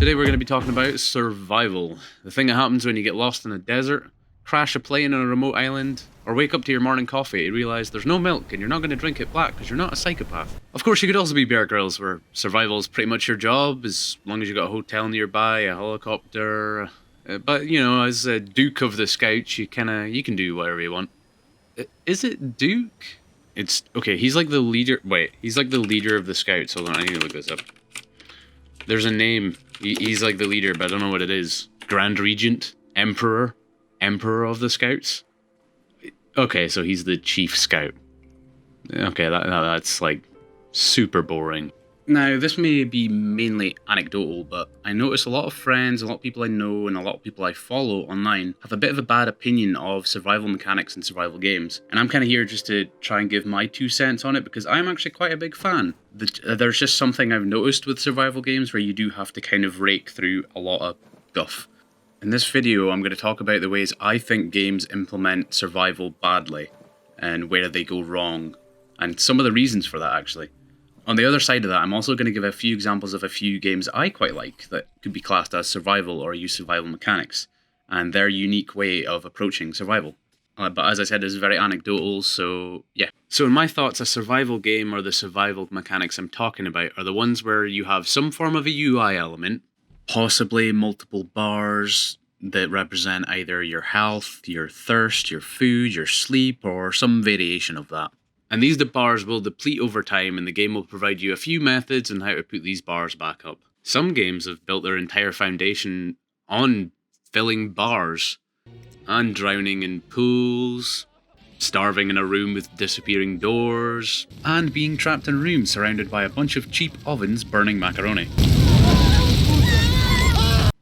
Today we're going to be talking about survival. The thing that happens when you get lost in a desert, crash a plane on a remote island, or wake up to your morning coffee and realise there's no milk and you're not going to drink it black because you're not a psychopath. Of course, you could also be Bear Grylls, where survival is pretty much your job, as long as you've got a hotel nearby, a helicopter. But, you know, as a Duke of the Scouts, you can do whatever you want. Is it Duke? It's, okay, he's like the leader, he's like the leader of the Scouts. Hold on, I need to look this up. There's a name. He's like the leader, but I don't know what it is. Grand Regent? Emperor of the Scouts? Okay, so he's the Chief Scout. Okay, that's like super boring. Now, this may be mainly anecdotal, but I notice a lot of friends, a lot of people I know, and a lot of people I follow online have a bit of a bad opinion of survival mechanics in survival games. And I'm kind of here just to try and give my 2 cents on it, because I'm actually quite a big fan. There's just something I've noticed with survival games where you do have to kind of rake through a lot of guff. In this video, I'm going to talk about the ways I think games implement survival badly, and where they go wrong, and some of the reasons for that, actually. On the other side of that, I'm also going to give a few examples of a few games I quite like that could be classed as survival or use survival mechanics, and their unique way of approaching survival. But as I said, it's very anecdotal, so yeah. So in my thoughts, a survival game, or the survival mechanics I'm talking about, are the ones where you have some form of a UI element, possibly multiple bars that represent either your health, your thirst, your food, your sleep, or some variation of that. And these bars will deplete over time, and the game will provide you a few methods on how to put these bars back up. Some games have built their entire foundation on filling bars, and drowning in pools, starving in a room with disappearing doors, and being trapped in a room surrounded by a bunch of cheap ovens burning macaroni.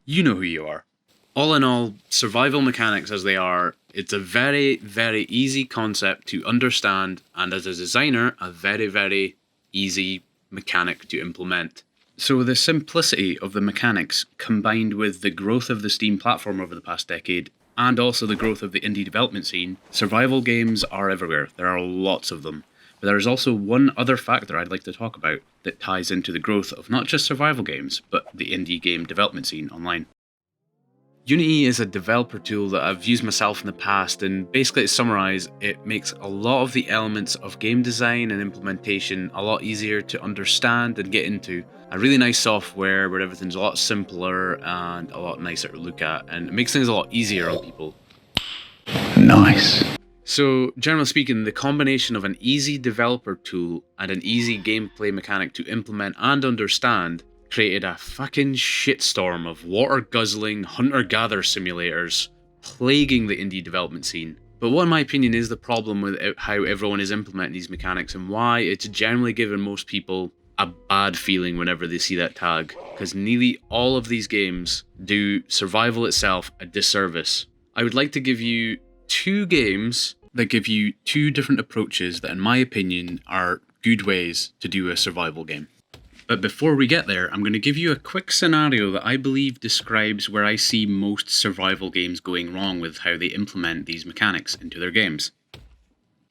You know who you are. All in all, survival mechanics as they are, it's a very, very easy concept to understand, and as a designer, a very, very easy mechanic to implement. So the simplicity of the mechanics, combined with the growth of the Steam platform over the past decade, and also the growth of the indie development scene, survival games are everywhere. There are lots of them. But there is also one other factor I'd like to talk about that ties into the growth of not just survival games, but the indie game development scene online. Unity is a developer tool that I've used myself in the past, and basically to summarise, it makes a lot of the elements of game design and implementation a lot easier to understand and get into. A really nice software where everything's a lot simpler and a lot nicer to look at, and it makes things a lot easier on people. Nice. So, generally speaking, the combination of an easy developer tool and an easy gameplay mechanic to implement and understand created a fucking shitstorm of water-guzzling hunter-gatherer simulators plaguing the indie development scene. But what in my opinion is the problem with how everyone is implementing these mechanics, and why it's generally given most people a bad feeling whenever they see that tag, because nearly all of these games do survival itself a disservice. I would like to give you 2 games that give you 2 different approaches that in my opinion are good ways to do a survival game. But before we get there, I'm going to give you a quick scenario that I believe describes where I see most survival games going wrong with how they implement these mechanics into their games.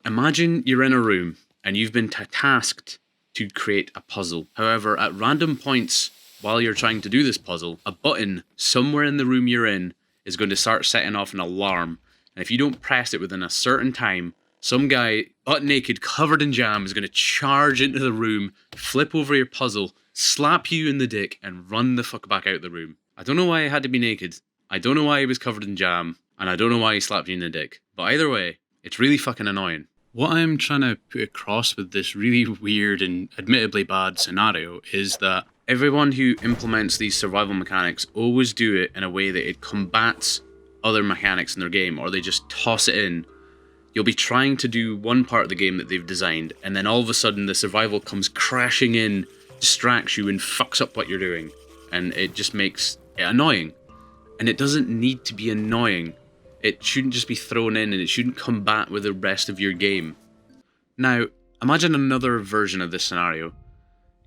Imagine you're in a room and you've been tasked to create a puzzle. However, at random points while you're trying to do this puzzle, a button somewhere in the room you're in is going to start setting off an alarm. And if you don't press it within a certain time, some guy, butt naked, covered in jam, is going to charge into the room, flip over your puzzle, slap you in the dick, and run the fuck back out the room. I don't know why he had to be naked, I don't know why he was covered in jam, and I don't know why he slapped you in the dick. But either way, it's really fucking annoying. What I'm trying to put across with this really weird and admittedly bad scenario is that everyone who implements these survival mechanics always do it in a way that it combats other mechanics in their game, or they just toss it in. You'll be trying to do one part of the game that they've designed, and then all of a sudden the survival comes crashing in, distracts you, and fucks up what you're doing. And it just makes it annoying. And it doesn't need to be annoying. It shouldn't just be thrown in, and it shouldn't combat with the rest of your game. Now, imagine another version of this scenario.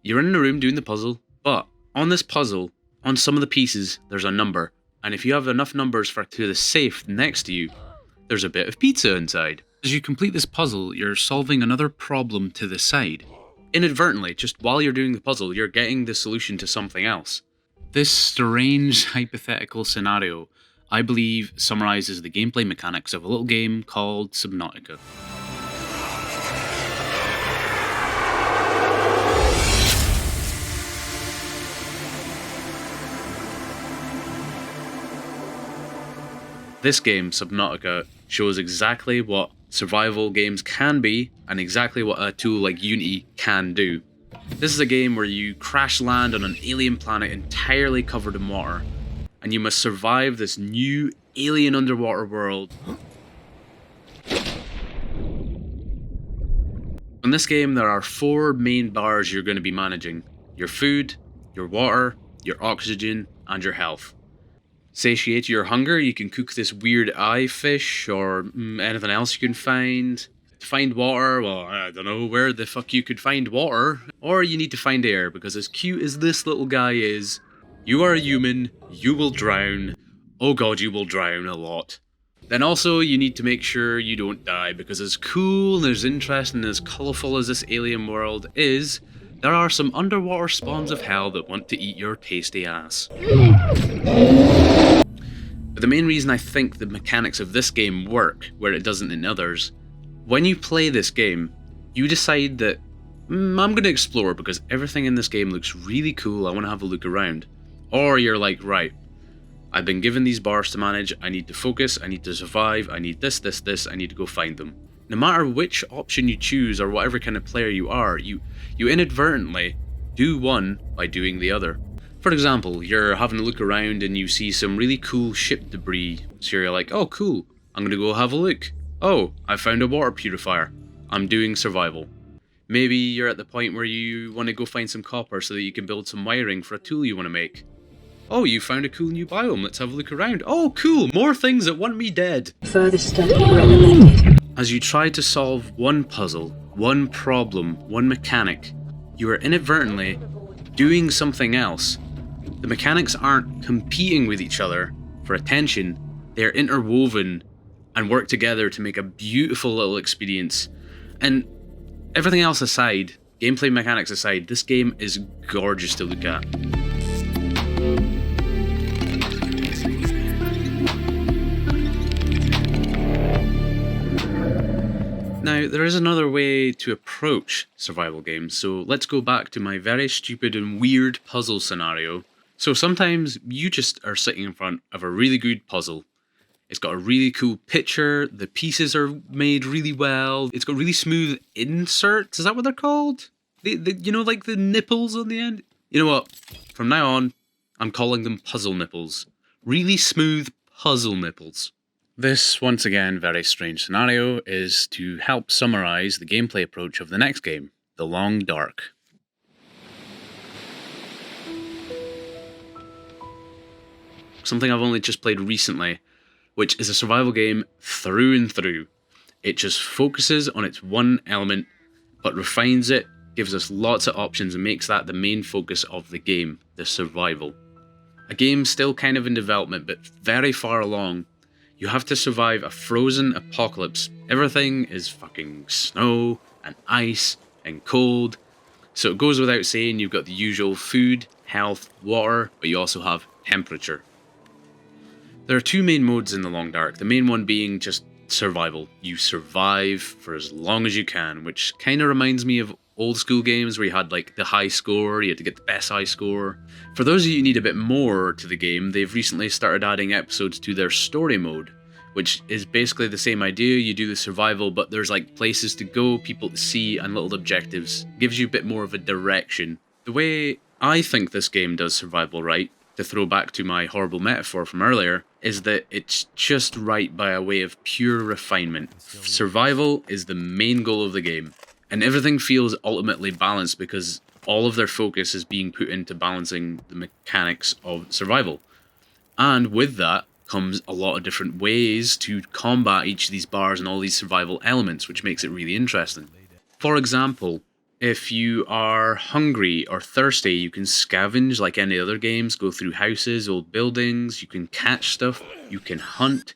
You're in a room doing the puzzle, but on this puzzle, on some of the pieces, there's a number. And if you have enough numbers to the safe next to you, there's a bit of pizza inside. As you complete this puzzle, you're solving another problem to the side. Inadvertently, just while you're doing the puzzle, you're getting the solution to something else. This strange hypothetical scenario, I believe, summarises the gameplay mechanics of a little game called Subnautica. This game, Subnautica, shows exactly what survival games can be and exactly what a tool like Unity can do. This is a game where you crash land on an alien planet entirely covered in water, and you must survive this new alien underwater world. In this game, there are 4 main bars you're going to be managing: your food, your water, your oxygen, and your health. Satiate your hunger, you can cook this weird eye fish or anything else you can find. To find water, well, I don't know where the fuck you could find water. Or you need to find air, because as cute as this little guy is, you are a human, you will drown. Oh god, you will drown a lot. Then also, you need to make sure you don't die, because as cool and as interesting and as colourful as this alien world is, there are some underwater spawns of hell that want to eat your tasty ass. But the main reason I think the mechanics of this game work where it doesn't in others, when you play this game, you decide that I'm going to explore because everything in this game looks really cool, I want to have a look around. Or you're like, right, I've been given these bars to manage, I need to focus, I need to survive, I need this, I need to go find them. No matter which option you choose or whatever kind of player you are, you inadvertently do one by doing the other. For example, you're having a look around and you see some really cool ship debris, so you're like, oh cool, I'm gonna go have a look. Oh, I found a water purifier. I'm doing survival. Maybe you're at the point where you want to go find some copper so that you can build some wiring for a tool you want to make. Oh, you found a cool new biome, let's have a look around. Oh cool, more things that want me dead. Further study recommended. As you try to solve one puzzle, one problem, one mechanic, you are inadvertently doing something else. The mechanics aren't competing with each other for attention, they're interwoven and work together to make a beautiful little experience. And everything else aside, gameplay mechanics aside, this game is gorgeous to look at. Now, there is another way to approach survival games, so let's go back to my very stupid and weird puzzle scenario. So sometimes you just are sitting in front of a really good puzzle. It's got a really cool picture, the pieces are made really well, it's got really smooth inserts, is that what they're called? You know, like the nipples on the end? You know what, from now on, I'm calling them puzzle nipples. Really smooth puzzle nipples. This, once again, very strange scenario is to help summarise the gameplay approach of the next game, The Long Dark. Something I've only just played recently, which is a survival game through and through. It just focuses on its one element, but refines it, gives us lots of options and makes that the main focus of the game, the survival. A game still kind of in development, but very far along. You have to survive a frozen apocalypse. Everything is fucking snow and ice and cold. So it goes without saying you've got the usual food, health, water, but you also have temperature. There are 2 main modes in The Long Dark, the main one being just survival. You survive for as long as you can, which kind of reminds me of old school games where you had like the high score, you had to get the best high score. For those of you who need a bit more to the game, they've recently started adding episodes to their story mode, which is basically the same idea. You do the survival, but there's like places to go, people to see, and little objectives. Gives you a bit more of a direction. The way I think this game does survival right, to throw back to my horrible metaphor from earlier, is that it's just right by a way of pure refinement. Survival is the main goal of the game, and everything feels ultimately balanced because all of their focus is being put into balancing the mechanics of survival. And with that comes a lot of different ways to combat each of these bars and all these survival elements, which makes it really interesting. For example, if you are hungry or thirsty, you can scavenge like any other games, go through houses, old buildings, you can catch stuff, you can hunt.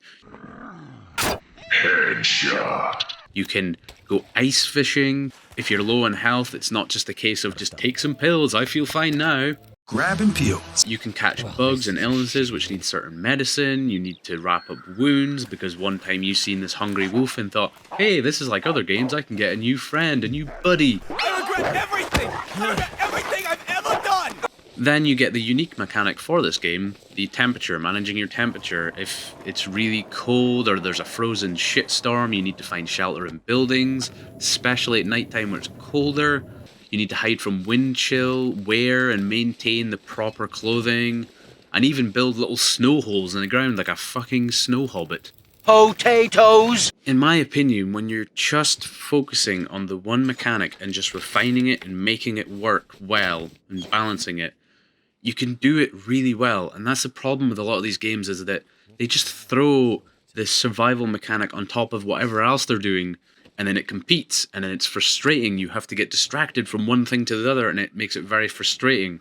Headshot. You can go ice fishing. If you're low on health, it's not just a case of just take some pills, I feel fine now. Grab and peel. You can catch bugs and illnesses which need certain medicine. You need to wrap up wounds because one time you seen this hungry wolf and thought, hey, this is like other games, I can get a new friend, a new buddy. I regret everything! I regret everything I've ever done! Then you get the unique mechanic for this game, the temperature, managing your temperature. If it's really cold or there's a frozen shitstorm, you need to find shelter in buildings, especially at nighttime where it's colder. You need to hide from wind chill, wear and maintain the proper clothing, and even build little snow holes in the ground like a fucking snow hobbit. Potatoes! In my opinion, when you're just focusing on the one mechanic and just refining it and making it work well and balancing it, you can do it really well. And that's the problem with a lot of these games, is that they just throw this survival mechanic on top of whatever else they're doing, and then it competes, and then it's frustrating. You have to get distracted from one thing to the other, and it makes it very frustrating.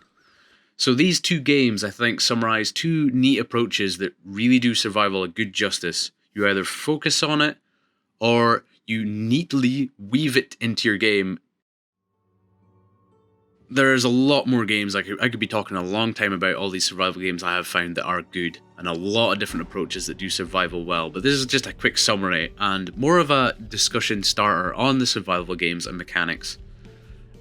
So these two games, I think, summarize two neat approaches that really do survival a good justice. You either focus on it, or you neatly weave it into your game. There's a lot more games. I could be talking a long time about all these survival games I have found that are good, and a lot of different approaches that do survival well. But this is just a quick summary and more of a discussion starter on the survival games and mechanics,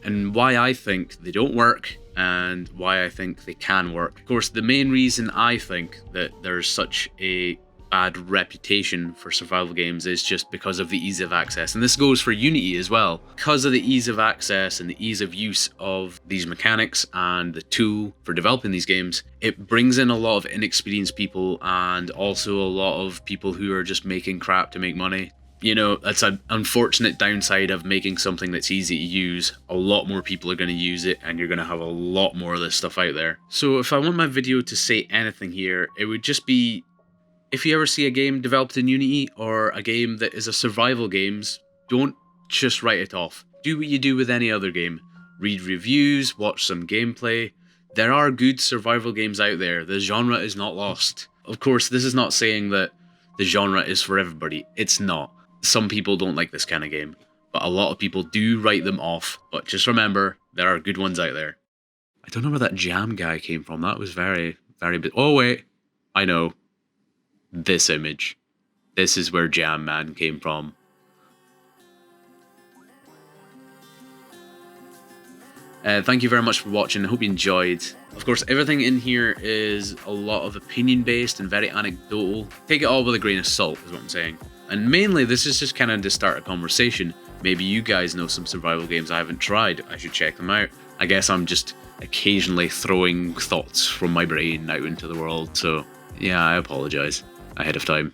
and why I think they don't work and why I think they can work. Of course, the main reason I think that there's such a bad reputation for survival games is just because of the ease of access, and this goes for Unity as well. Because of the ease of access and the ease of use of these mechanics and the tool for developing these games, it brings in a lot of inexperienced people and also a lot of people who are just making crap to make money. You know, that's an unfortunate downside of making something that's easy to use. A lot more people are going to use it, and you're going to have a lot more of this stuff out there. So if I want my video to say anything here, it would just be, if you ever see a game developed in Unity or a game that is a survival games, don't just write it off. Do what you do with any other game. Read reviews, watch some gameplay. There are good survival games out there. The genre is not lost. Of course, this is not saying that the genre is for everybody. It's not. Some people don't like this kind of game, but a lot of people do write them off. But just remember, there are good ones out there. I don't know where that jam guy came from. That was very, very big. Oh wait, I know. This image. This is where Jam Man came from. Thank you very much for watching. I hope you enjoyed. Of course, everything in here is a lot of opinion based and very anecdotal. Take it all with a grain of salt is what I'm saying. And mainly this is just kind of to start a conversation. Maybe you guys know some survival games I haven't tried. I should check them out. I guess I'm just occasionally throwing thoughts from my brain out into the world. So yeah, I apologize ahead of time.